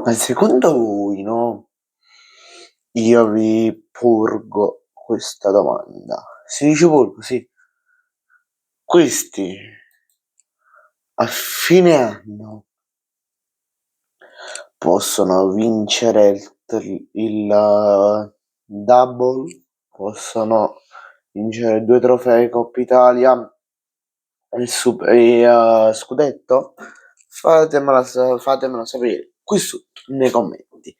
Ma secondo voi, no? Io vi porgo questa domanda. Si dice porgo, sì. Questi a fine anno possono vincere il double, possono vincere 2 trofei Coppa Italia e scudetto? Fatemelo sapere qui sotto nei commenti.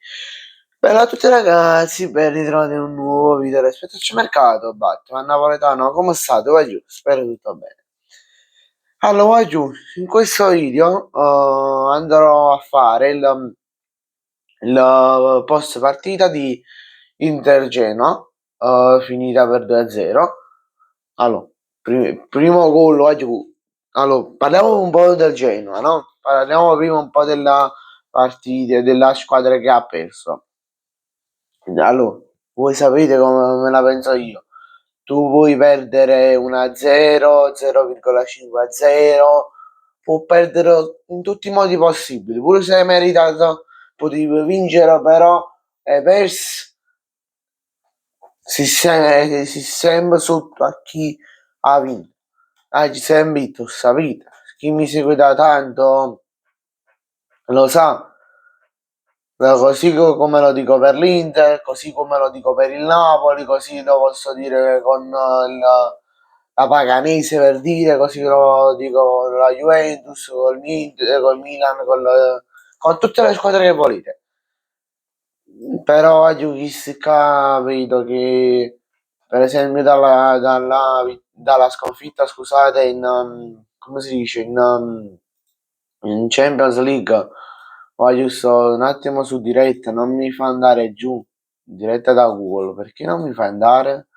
Bella a tutti ragazzi, ben ritrovati in un nuovo video rispetto al mercato. Batman napoletano, come state? Va giù, spero tutto bene. Allora, va giù, in questo video andrò a fare il post partita di Inter Genoa, finita per 2-0. Allora, primo gol va giù. Allora, parliamo un po' del Genoa, no? Parliamo prima un po' della partita, della squadra che ha perso. Allora, voi sapete come me la penso io. Tu puoi perdere 1-0, 0,5 a 0, può perdere in tutti i modi possibili. Pure se hai meritato, potevi vincere, però hai perso. Si sembra sotto a chi ha vinto. Ci sempre detto questa vita. Chi mi segue da tanto lo sa. Così come lo dico per l'Inter, così come lo dico per il Napoli, così lo posso dire con la Paganese per dire, così lo dico con la Juventus, col Milan, con tutte le squadre che volete. Però oggi vedo che per esempio dalla sconfitta, scusate, come si dice, in Champions League, voglio sto un attimo su diretta, non mi fa andare giù, diretta da Google, perché non mi fai andare?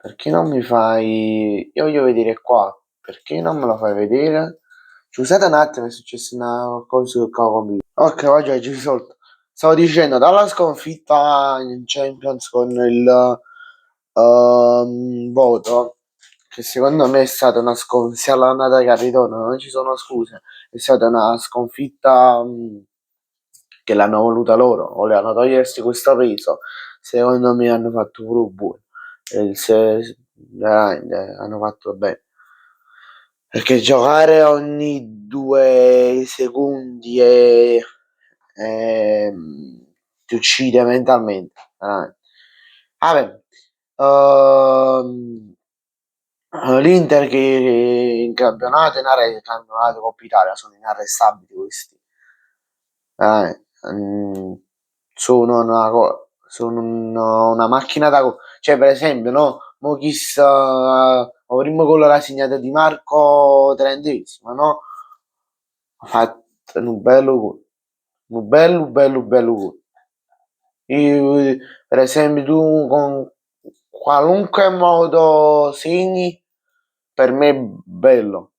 Perché non mi fai... Io voglio vedere qua, perché non me lo fai vedere? Scusate un attimo, è successa una cosa sul computer. Ok, oggi è risolto. Stavo dicendo, dalla sconfitta in Champions con il voto, che secondo me è stata una sconfitta, sia l'andata che al ritorno, non ci sono scuse, è stata una sconfitta che l'hanno voluta loro, volevano togliersi questo peso, secondo me hanno fatto pure buono, veramente hanno fatto bene. Perché giocare ogni 2 secondi ti uccide mentalmente, veramente. Vabbè, ehm, l'Inter che in campionato, campionato Coppa Italia sono inarrestabili questi. Mm, sono una macchina da gol. Cioè, per esempio, no? Mo chi sta, il primo gol l'ha segnato Di Marco 30esimo, no? Ha fatto un bello gol. Un bello gol. Per esempio, tu con qualunque modo segni, per me è bello.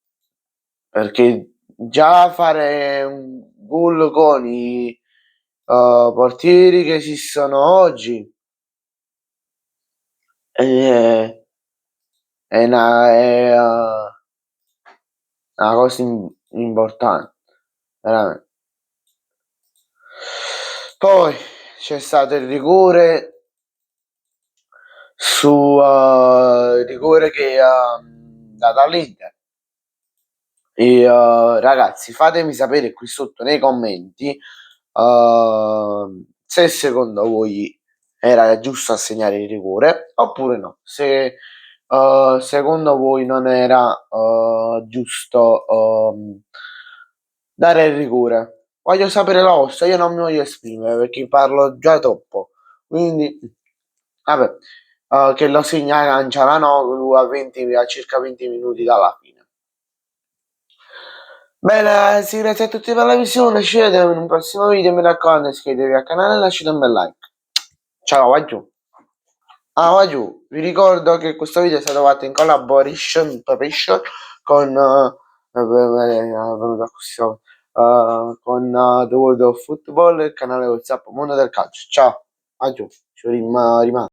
Perché già fare un gol con i portieri che esistono oggi è, una cosa importante, veramente. Poi c'è stato il rigore il rigore che ha dato all'Inter. Ragazzi, fatemi sapere qui sotto nei commenti se secondo voi era giusto assegnare il rigore oppure no. Se secondo voi non era giusto dare il rigore. Voglio sapere la vostra, io non mi voglio esprimere perché parlo già troppo. Quindi, vabbè, che lo segna Cialanoglu a circa 20 minuti dalla fine. Bene, sì, grazie a tutti per la visione, ci vediamo in un prossimo video, mi raccomando iscrivetevi al canale e lasciate un bel like. Ciao, va giù. Va giù, vi ricordo che questo video è stato fatto in collaboration con, con The World of Football e il canale WhatsApp Mondo del Calcio. Ciao, va giù, ci rimane.